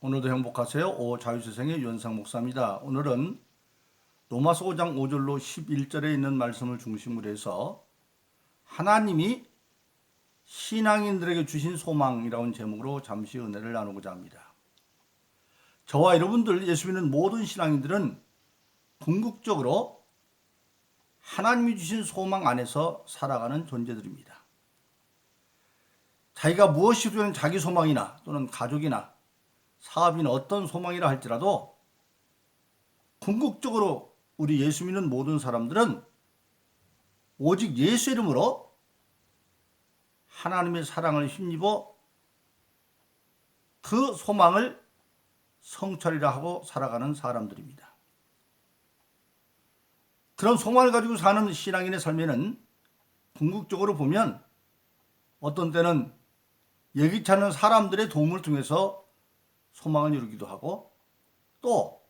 오늘도 행복하세요. 자유세상의 유현상 목사입니다. 오늘은 로마서 5장 5절로 11절에 있는 말씀을 중심으로 해서 하나님이 신앙인들에게 주신 소망이라는 제목으로 잠시 은혜를 나누고자 합니다. 저와 여러분들 예수 믿는 모든 신앙인들은 궁극적으로 하나님이 주신 소망 안에서 살아가는 존재들입니다. 자기가 무엇이든 자기 소망이나 또는 가족이나 사업이나 어떤 소망이라 할지라도 궁극적으로 우리 예수 믿는 모든 사람들은 오직 예수 이름으로 하나님의 사랑을 힘입어 그 소망을 성찰이라 하고 살아가는 사람들입니다. 그런 소망을 가지고 사는 신앙인의 삶에는 궁극적으로 보면 어떤 때는 예기치 않은 사람들의 도움을 통해서 소망을 이루기도 하고 또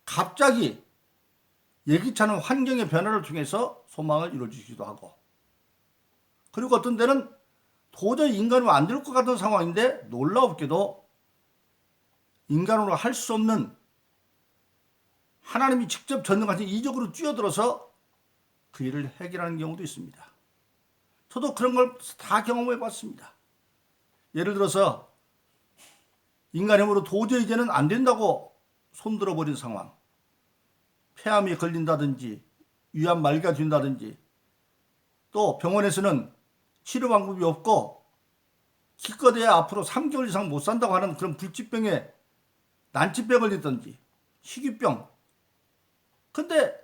갑자기 예기치 않은 환경의 변화를 통해서 소망을 이루어주기도 하고 그리고 어떤 때는 도저히 인간으로 안 될 것 같은 상황인데 놀랍게도 인간으로 할 수 없는 하나님이 직접 전능하신 이적으로 뛰어들어서 그 일을 해결하는 경우도 있습니다. 저도 그런 걸 다 경험해 봤습니다. 예를 들어서 인간의 힘으로 도저히 이제는 안 된다고 손들어 버린 상황, 폐암이 걸린다든지 위암 말기가 된다든지 또 병원에서는 치료 방법이 없고 기껏해야 앞으로 3개월 이상 못 산다고 하는 그런 불치병에 난치병 걸리든지 희귀병. 근데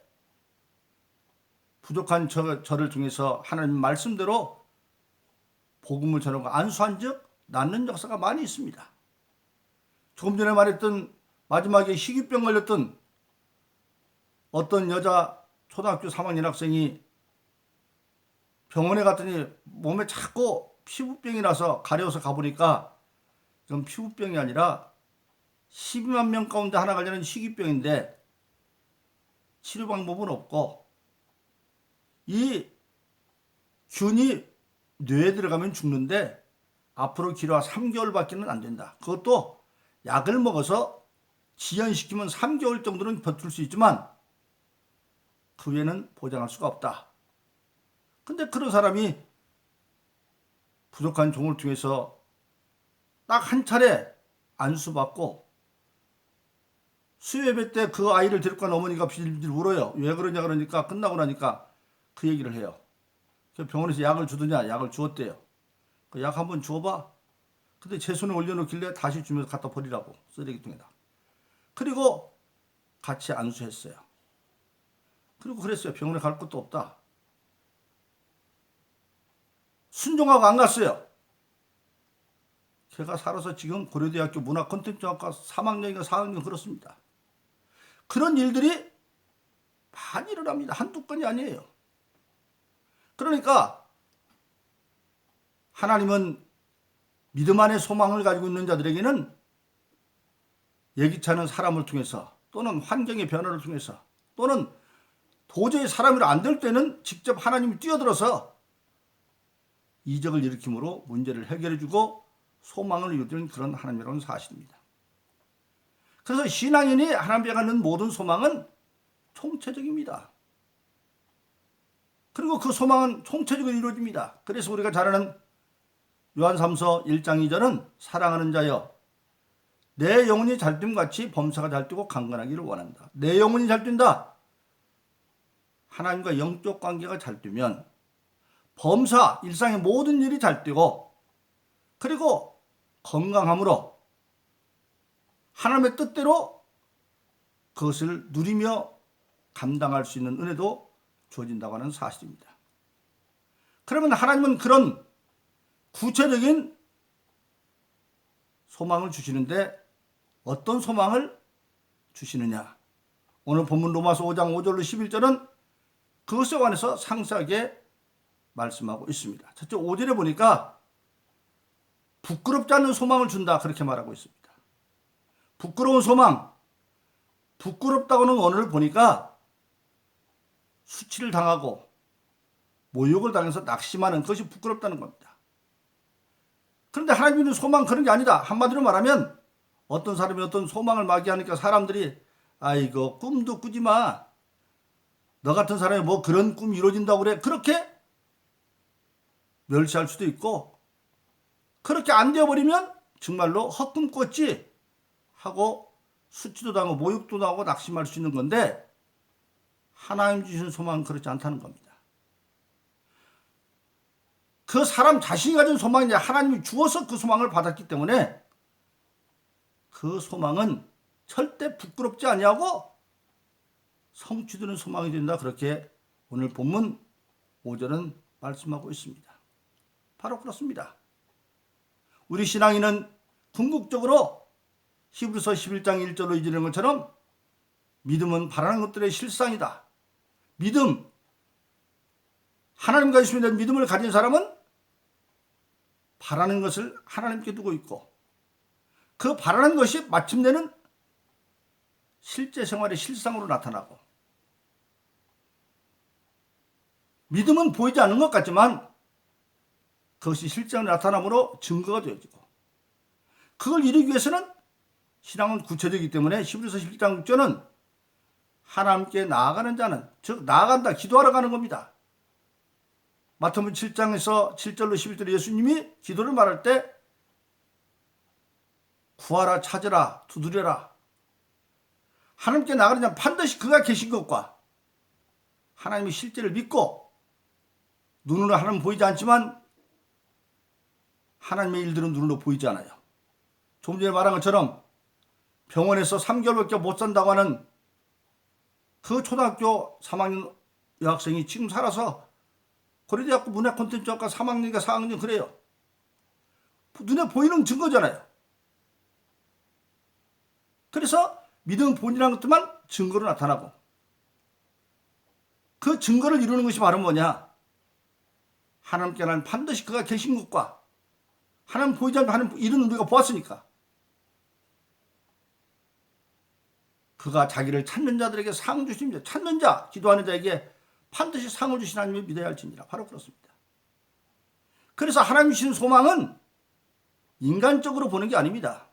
부족한 저를 통해서 하나님 말씀대로 복음을 전하고 안수한 즉 낫는 역사가 많이 있습니다. 조금 전에 말했던 마지막에 희귀병 걸렸던 어떤 여자 초등학교 3학년 학생이 병원에 갔더니 몸에 자꾸 피부병이 나서 가려워서 가보니까 이건 피부병이 아니라 12만 명 가운데 하나 걸리는 희귀병인데 치료 방법은 없고 이 균이 뇌에 들어가면 죽는데 앞으로 길어야 3개월밖에는 안 된다. 그것도 약을 먹어서 지연시키면 3개월 정도는 버틸 수 있지만 그 외에는 보장할 수가 없다. 근데 그런 사람이 부족한 종을 통해서 딱 한 차례 안수받고 수요예배 때 그 아이를 데리고 간 어머니가 빌빌 울어요. 왜 그러냐 그러니까 끝나고 나니까 그 얘기를 해요. 병원에서 약을 주더냐 약을 주었대요. 그 약 한번 주어봐. 근데 제 손에 올려놓길래 다시 주면서 갖다 버리라고 쓰레기통에다. 그리고 같이 안수했어요. 그리고 그랬어요. 병원에 갈 것도 없다. 순종하고 안 갔어요. 제가 살아서 지금 고려대학교 문화콘텐츠학과 3학년인가 4학년 그렇습니다. 그런 일들이 많이 일어납니다. 한두 건이 아니에요. 그러니까 하나님은 믿음 안에 소망을 가지고 있는 자들에게는 예기치 않은 사람을 통해서 또는 환경의 변화를 통해서 또는 도저히 사람으로 안 될 때는 직접 하나님이 뛰어들어서 이적을 일으킴으로 문제를 해결해주고 소망을 이루는 그런 하나님이라는 사실입니다. 그래서 신앙인이 하나님께 갖는 모든 소망은 총체적입니다. 그리고 그 소망은 총체적으로 이루어집니다. 그래서 우리가 잘 아는 요한3서 1장 2절은 사랑하는 자여 내 영혼이 잘 뛴같이 범사가 잘 뛰고 강건하기를 원한다. 내 영혼이 잘 뛴다. 하나님과 영적 관계가 잘 뛰면 범사, 일상의 모든 일이 잘 뛰고 그리고 건강함으로 하나님의 뜻대로 그것을 누리며 감당할 수 있는 은혜도 주어진다고 하는 사실입니다. 그러면 하나님은 그런 구체적인 소망을 주시는데 어떤 소망을 주시느냐? 오늘 본문 로마서 5장 5절로 11절은 그것에 관해서 상세하게 말씀하고 있습니다. 첫째 5절에 보니까 부끄럽지 않은 소망을 준다 그렇게 말하고 있습니다. 부끄러운 소망, 부끄럽다고는 언어를 보니까 수치를 당하고 모욕을 당해서 낙심하는 것이 부끄럽다는 겁니다. 그런데 하나님의 소망 그런 게 아니다. 한마디로 말하면 어떤 사람이 어떤 소망을 마귀하니까 사람들이 아이고 꿈도 꾸지 마. 너 같은 사람이 뭐 그런 꿈 이루어진다고 그래. 그렇게 멸시할 수도 있고 그렇게 안 되어버리면 정말로 헛꿈 꿨지 하고 수치도 당하고 모욕도 당하고 낙심할 수 있는 건데 하나님 주신 소망은 그렇지 않다는 겁니다. 그 사람 자신이 가진 소망이 하나님이 주어서 그 소망을 받았기 때문에 그 소망은 절대 부끄럽지 아니하고 성취되는 소망이 된다. 그렇게 오늘 본문 5절은 말씀하고 있습니다. 바로 그렇습니다. 우리 신앙인은 궁극적으로 히브리서 11장 1절로 이르는 것처럼 믿음은 바라는 것들의 실상이다. 믿음, 하나님과 예수님에 대한 믿음을 가진 사람은 바라는 것을 하나님께 두고 있고 그 바라는 것이 마침내는 실제 생활의 실상으로 나타나고 믿음은 보이지 않는 것 같지만 그것이 실제로 나타남으로 증거가 되어지고 그걸 이루기 위해서는 신앙은 구체적이기 때문에 히브리서 11장 6절은 하나님께 나아가는 자는 즉 나아간다 기도하러 가는 겁니다. 마태복음 7장에서 7절로 11절에 예수님이 기도를 말할 때 구하라 찾으라 두드려라 하나님께 나아가는 자는 반드시 그가 계신 것과 하나님의 실제를 믿고 눈으로 하나님 보이지 않지만 하나님의 일들은 눈으로 보이지 않아요. 조금 전에 말한 것처럼 병원에서 3개월밖에 못 산다고 하는 그 초등학교 3학년 여학생이 지금 살아서 고려대학교 문화콘텐츠학과 3학년인가 4학년 그래요. 눈에 보이는 증거잖아요. 그래서 믿음 본이라는 것들만 증거로 나타나고 그 증거를 이루는 것이 바로 뭐냐? 하나님께는 반드시 그가 계신 것과 하나님 보이지 않는 하나님 이런 우리가 보았으니까 그가 자기를 찾는 자들에게 상 주십니다. 찾는 자, 기도하는 자에게 반드시 상을 주신 하나님을 믿어야 할지니라. 바로 그렇습니다. 그래서 하나님 주신 소망은 인간적으로 보는 게 아닙니다.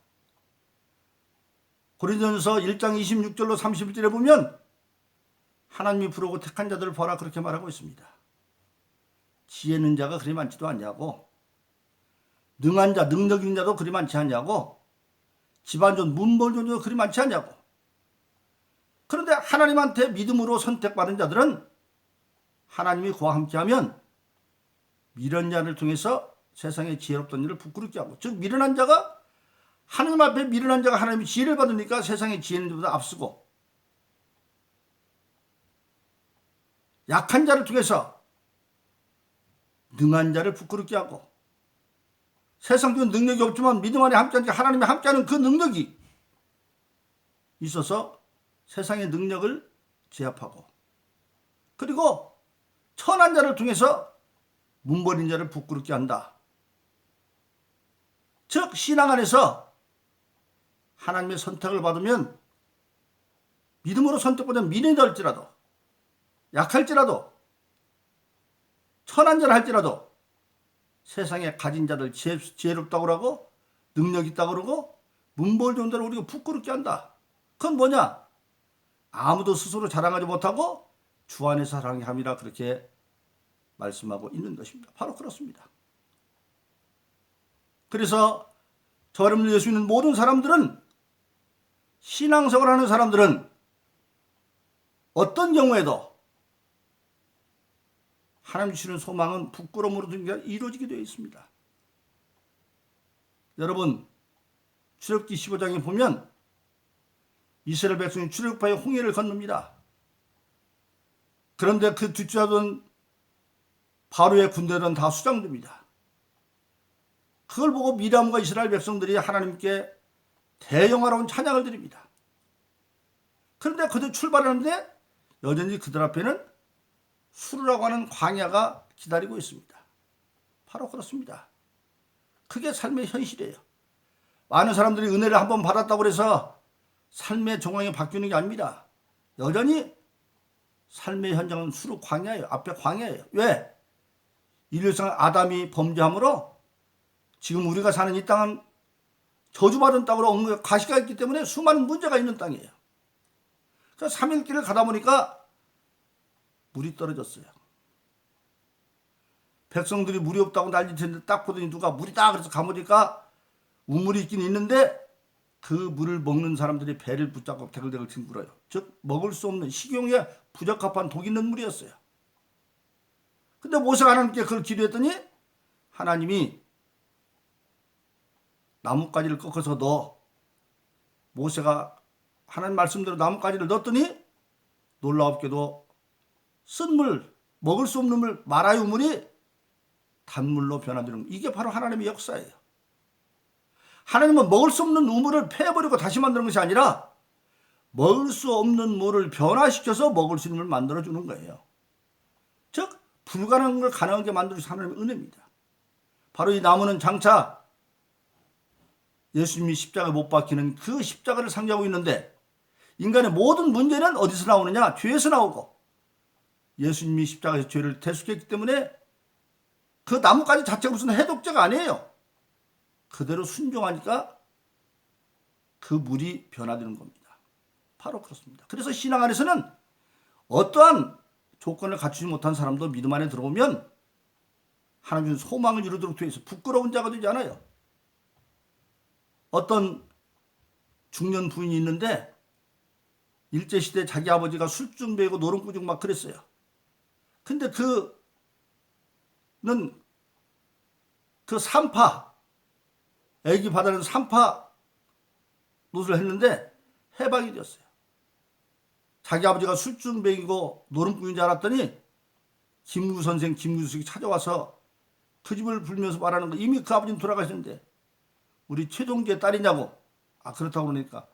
고린도전서 1장 26절로 31절에 보면 하나님이 부르고 택한 자들을 보라 그렇게 말하고 있습니다. 지혜 있는 자가 그리 많지도 않냐고 능한 자, 능력 있는 자도 그리 많지 않냐고 집안존, 문벌존도 그리 많지 않냐고 그런데 하나님한테 믿음으로 선택받은 자들은 하나님이 그와 함께하면 미련한 자를 통해서 세상의 지혜롭던 일을 부끄럽게 하고 즉 미련한 자가 하나님 앞에 미련한 자가 하나님의 지혜를 받으니까 세상의 지혜는 보다 앞서고 약한 자를 통해서 능한 자를 부끄럽게 하고 세상적인 능력이 없지만 믿음 안에 함께하니까 하나님이 함께하는 그 능력이 있어서 세상의 능력을 제압하고 그리고 천한 자를 통해서 문버린 자를 부끄럽게 한다. 즉 신앙 안에서 하나님의 선택을 받으면 믿음으로 선택받으면 미련이 될지라도 약할지라도 천한 자를 할지라도 세상에 가진 자들 지혜롭다고 그러고 능력 있다고 그러고 문벌 좋은 자를 우리가 부끄럽게 한다. 그건 뭐냐? 아무도 스스로 자랑하지 못하고 주 안에서 사랑함이라 그렇게 말씀하고 있는 것입니다. 바로 그렇습니다. 그래서 저를 예수 믿는 모든 사람들은 신앙생활 하는 사람들은 어떤 경우에도 하나님 주시는 소망은 부끄러움으로 이루어지게 되어 있습니다. 여러분 출애굽기 15장에 보면 이스라엘 백성이 출애굽하여 홍해를 건넙니다. 그런데 그 뒷주하던 바로의 군대들은 다 수장됩니다. 그걸 보고 미리암과 이스라엘 백성들이 하나님께 대영화로운 찬양을 드립니다. 그런데 그들 출발하는데 여전히 그들 앞에는 수르라고 하는 광야가 기다리고 있습니다. 바로 그렇습니다. 그게 삶의 현실이에요. 많은 사람들이 은혜를 한번 받았다고 해서 삶의 정황이 바뀌는 게 아닙니다. 여전히 삶의 현장은 수르 광야예요. 앞에 광야예요. 왜? 인류상 아담이 범죄함으로 지금 우리가 사는 이 땅은 저주받은 땅으로 가시가 있기 때문에 수많은 문제가 있는 땅이에요. 그래서 3일 길을 가다 보니까 물이 떨어졌어요. 백성들이 물이 없다고 난리쳤는데 딱 보더니 누가 물이다 그래서 가보니까 우물이 있긴 있는데 그 물을 먹는 사람들이 배를 붙잡고 대글대글 뒹굴어요. 즉 먹을 수 없는 식용에 부적합한 독 있는 물이었어요. 근데 모세가 하나님께 그걸 기도했더니 하나님이 나뭇가지를 꺾어서 넣어. 모세가 하나님 말씀대로 나뭇가지를 넣었더니 놀라웠게도 쓴 물, 먹을 수 없는 물, 마라의 물이 단물로 변화되는, 이게 바로 하나님의 역사예요. 하나님은 먹을 수 없는 우물을 패버리고 다시 만드는 것이 아니라 먹을 수 없는 물을 변화시켜서 먹을 수 있는 물을 만들어주는 거예요. 즉 불가능한 걸 가능하게 만들어주신 하나님의 은혜입니다. 바로 이 나무는 장차 예수님이 십자가에 못 박히는 그 십자가를 상징하고 있는데, 인간의 모든 문제는 어디서 나오느냐? 죄에서 나오고, 예수님이 십자가에서 죄를 대속했기 때문에 그 나뭇가지 자체가 무슨 해독제가 아니에요. 그대로 순종하니까 그 물이 변화되는 겁니다. 바로 그렇습니다. 그래서 신앙 안에서는 어떠한 조건을 갖추지 못한 사람도 믿음 안에 들어오면 하나님은 소망을 이루도록 되어 있어 부끄러운 자가 되지 않아요. 어떤 중년 부인이 있는데 일제시대 자기 아버지가 술중배이고 노름꾸중 막 그랬어요. 근데 그는 그 산파, 애기 받아는 산파 노릇을 했는데 해방이 되었어요. 자기 아버지가 술중배이고 노름꾼인 줄 알았더니 김구 선생, 김구숙이 찾아와서 그 집을 불면서 말하는 거, 이미 그 아버지는 돌아가셨는데 우리 최동지의 딸이냐고. 그렇다고 그러니까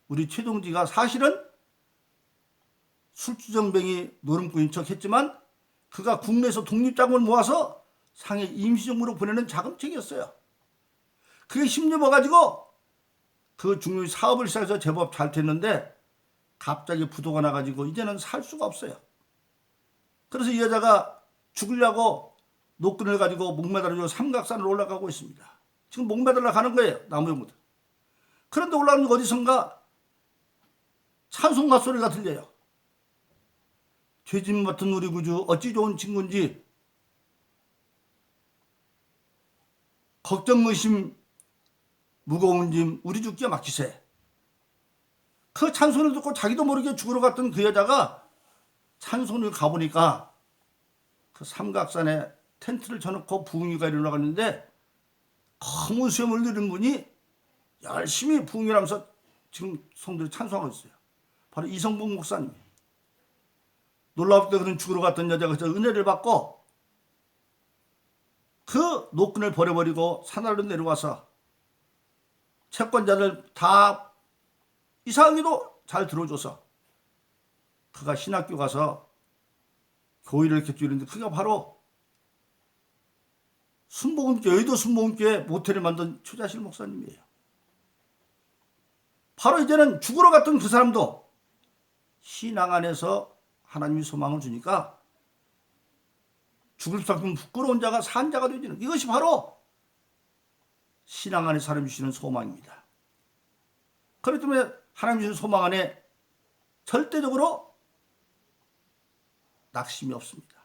우리 최동지가 사실은 술주정뱅이 노름꾼인 척 했지만 그가 국내에서 독립자금을 모아서 상해 임시정부로 보내는 자금책이었어요. 그게 힘입어가지고 그 중요한 사업을 시작해서 제법 잘 됐는데 갑자기 부도가 나가지고 이제는 살 수가 없어요. 그래서 이 여자가 죽으려고 노끈을 가지고 목매달려 삼각산을 올라가고 있습니다. 지금 목매달려 가는 거예요. 나무용무들. 그런데 올라가는 어디선가 찬송가 소리가 들려요. 죄짐 맡은 우리 구주 어찌 좋은 친구인지 걱정 의심 무거운 짐 우리 주께 맡기세. 그 찬송을 듣고 자기도 모르게 죽으러 갔던 그 여자가 찬송을 가보니까 그 삼각산에 텐트를 쳐놓고 부흥회가 일어나갔는데 검은 수염을 누린 분이 열심히 부흥회를 하면서 지금 성들이 찬송하고 있어요. 바로 이성봉 목사님. 놀랍게 그런 죽으러 갔던 여자가 은혜를 받고 그 노끈을 버려버리고 산하로 내려와서 채권자들 다 이상하게도 잘 들어줘서 그가 신학교 가서 교회를 개주는데 그가 바로 순복음교회, 여의도 순복음교회 모텔을 만든 최자실 목사님이에요. 바로 이제는 죽으러 갔던 그 사람도 신앙 안에서 하나님이 소망을 주니까 죽을 수밖에 없는 부끄러운 자가 산 자가 되지는, 이것이 바로 신앙 안에 사람이 주시는 소망입니다. 그렇기 때문에 하나님이 주시는 소망 안에 절대적으로 낙심이 없습니다.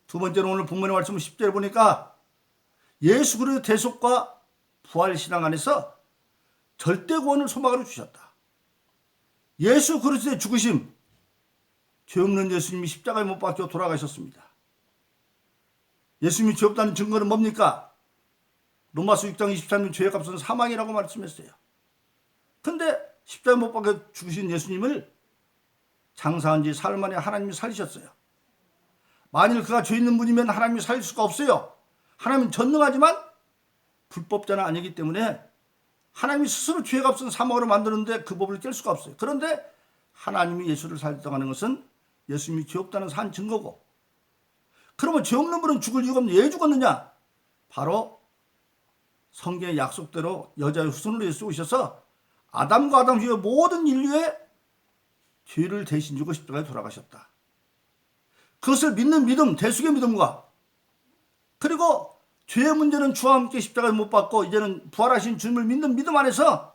두 번째로 오늘 본문의 말씀 10절에 보니까 예수 그리스도의 대속과 부활 신앙 안에서 절대 구원을 소망으로 주셨다. 예수 그리스도의 죽으심, 죄 없는 예수님이 십자가에 못 박혀 돌아가셨습니다. 예수님이 죄 없다는 증거는 뭡니까? 로마서 6장 23절 죄의 값은 사망이라고 말씀했어요. 근데 십자가에 못 박혀 죽으신 예수님을 장사한 지 사흘 만에 하나님이 살리셨어요. 만일 그가 죄 있는 분이면 하나님이 살릴 수가 없어요. 하나님은 전능하지만 불법자는 아니기 때문에 하나님이 스스로 죄의 값은 사망으로 만드는데 그 법을 깰 수가 없어요. 그런데 하나님이 예수를 살렸다고 하는 것은 예수님이 죄 없다는 산 증거고, 그러면 죄 없는 분은 죽을 이유가 없는데 왜 죽었느냐? 바로 성경의 약속대로 여자의 후손으로 예수 오셔서 아담과 아담 후의 모든 인류의 죄를 대신 지고 십자가에 돌아가셨다. 그것을 믿는 믿음, 대속의 믿음과 그리고 죄의 문제는 주와 함께 십자가에 못 박고 이제는 부활하신 주님을 믿는 믿음 안에서,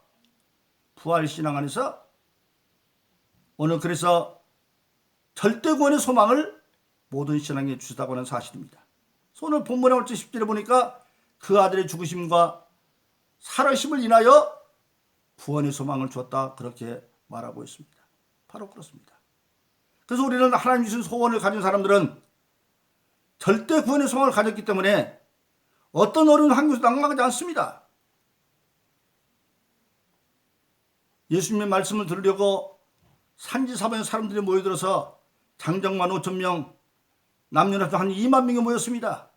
부활신앙 안에서 오늘 그래서 절대구원의 소망을 모든 신앙에 주시다고 하는 사실입니다. 오늘 본문의 5절 10절에 보니까 그 아들의 죽으심과 살아심을 인하여 구원의 소망을 주었다, 그렇게 말하고 있습니다. 바로 그렇습니다. 그래서 우리는 하나님 주신 소원을 가진 사람들은 절대 구원의 소망을 가졌기 때문에 어떤 어려운 환경에서 낙망하지 않습니다. 예수님의 말씀을 들으려고 산지사방에 사람들이 모여들어서 장정만 5천 명, 남녀노소 한 2만 명이 모였습니다.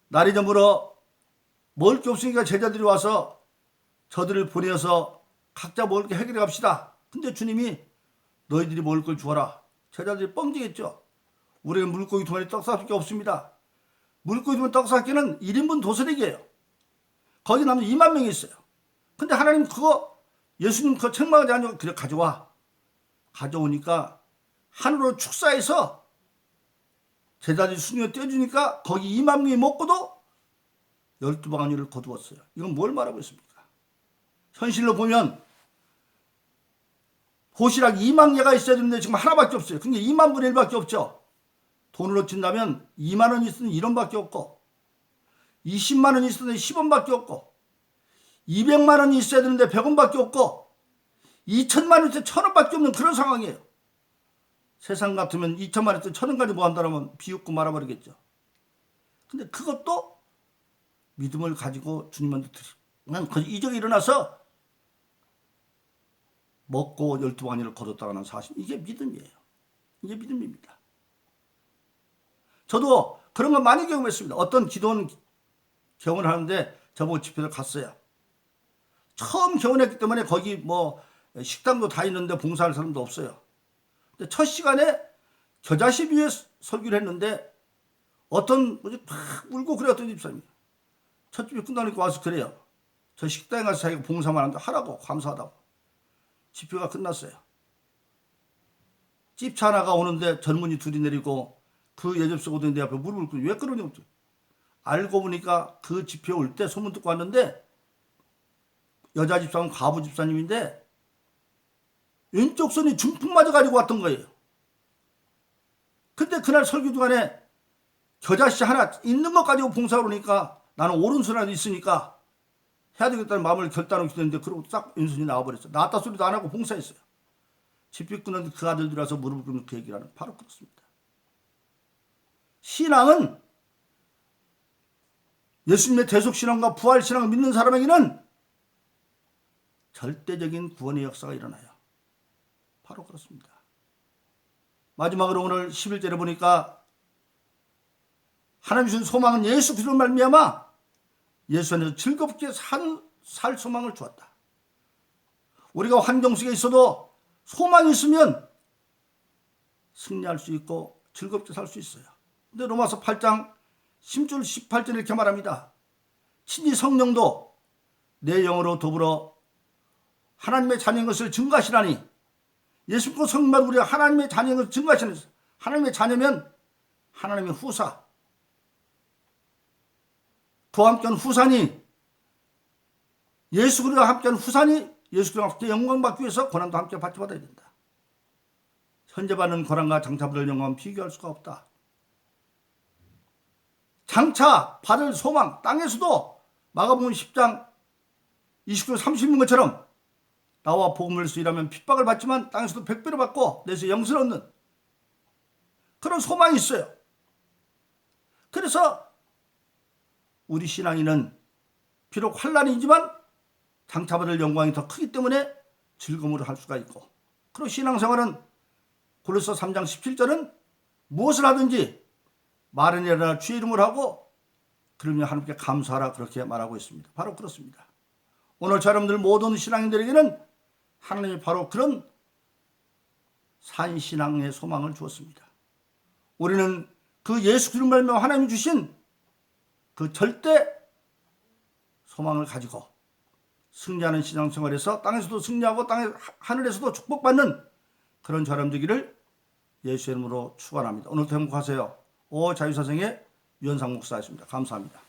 날이 저물어 먹을 게 없으니까 제자들이 와서 저들을 보내어서 각자 먹을 게 해결해 갑시다. 근데 주님이 너희들이 먹을 걸 주어라. 제자들이 뻥지겠죠. 우리는 물고기 2마리 떡사밖에 없습니다. 물고기 2마리 떡사기는 1인분 도서리기예요. 거기 남는 2만 명이 있어요. 근데 하나님 그거, 예수님 그거 책망하지 않고 그래 가져와. 가져오니까 하늘로 축사해서 제자들이 순위에 떼주니까 거기 2만 명이 먹고도 12바구니를 거두었어요. 이건 뭘 말하고 있습니까? 현실로 보면 도시락 2만 개가 있어야 되는데 지금 하나밖에 없어요. 그러니까 2만 분의 1밖에 없죠. 돈으로 친다면 2만 원 있으면 1원밖에 없고, 20만 원 있으면 10원밖에 없고, 200만 원이 있어야 되는데 100원밖에 없고, 2천만 원 있으면 1,000원밖에 없는 그런 상황이에요. 세상 같으면 2천만 원 있으면 1,000원까지 뭐 한다면 비웃고 말아버리겠죠. 근데 그것도 믿음을 가지고 주님한테 드리고, 그 이적이 일어나서 먹고 12바구니를 거뒀다는 사실, 이게 믿음이에요. 이게 믿음입니다. 저도 그런 거 많이 경험했습니다. 어떤 기도원 개원을 하는데 저보고 집회를 갔어요. 처음 개원했기 때문에 거기 뭐 식당도 다 있는데 봉사할 사람도 없어요. 근데 첫 시간에 겨자씨 위에 설교를 했는데 어떤 뭐지 팍 울고 그래, 어떤 집사님이 첫 집이 끝나니까 와서 그래요. 저 식당에 가서 자기가 봉사만 한다 하라고, 감사하다고. 집회가 끝났어요. 집차 하나가 오는데 젊은이 둘이 내리고 그 여접수 오던 내 앞에 무릎을 꿇고, 왜 그러냐고. 알고 보니까 그 집회 올 때 소문 듣고 왔는데 여자 집사는 과부 집사님인데 왼쪽 손이 중풍 맞아 가지고 왔던 거예요. 근데 그날 설교 중간에 겨자씨 하나 있는 것 가지고 봉사를 오니까 나는 오른손이라도 있으니까 해야 되겠다는 마음을 결단하고 있었는데 그러고 싹 왼손이 나와버렸어요. 나왔다 소리도 안 하고 봉사했어요. 집회 끝났는데 그 아들들이 와서 무릎을 꿇는 그 얘기를 하는, 바로 그렇습니다. 신앙은, 예수님의 대속신앙과 부활신앙을 믿는 사람에게는 절대적인 구원의 역사가 일어나요. 바로 그렇습니다. 마지막으로 오늘 11절에 보니까 하나님 주신 소망은 예수 그리스도로 말미암아 예수 안에서 즐겁게 살 소망을 주었다. 우리가 환경 속에 있어도 소망이 있으면 승리할 수 있고 즐겁게 살 수 있어요. 근데 로마서 8장 10절 18절 이렇게 말합니다. 친히 성령도 내 영으로 더불어 하나님의 자녀인 것을 증거하시나니, 예수 믿고 성령받은 우리가 하나님의 자녀인 것을 증거하시는, 하나님의 자녀면 하나님의 후사, 그와 함께한 후사니, 예수 그리스도와 함께한 후사니 예수 그리스도와 함께 영광 받기 위해서 고난도 함께 받아야 된다. 현재 받는 고난과 장차 받을 영광은 비교할 수가 없다. 장차 받을 소망, 땅에서도 마가복음 10장 29절 30인 것처럼 나와 복음을 위해서 일하면 핍박을 받지만 땅에서도 100배로 받고 내서 영생을 얻는 그런 소망이 있어요. 그래서 우리 신앙인은 비록 환난이지만 장차 받을 영광이 더 크기 때문에 즐거움으로 할 수가 있고, 그리고 신앙생활은 고린도서 3장 17절은 무엇을 하든지 말은 일어나 주의 이름을 하고 그러면 하나님께 감사하라, 그렇게 말하고 있습니다. 바로 그렇습니다. 오늘 여러분들 모든 신앙인들에게는 하나님이 바로 그런 산신앙의 소망을 주었습니다. 우리는 그 예수 그리스도를 말미암아 하나님이 주신 그 절대 소망을 가지고 승리하는 신앙생활에서 땅에서도 승리하고 하늘에서도 축복받는 그런 사람 되기를 예수의 이름으로 축원합니다. 오늘도 행복하세요. 오 자유사생의 유현상 목사였습니다. 감사합니다.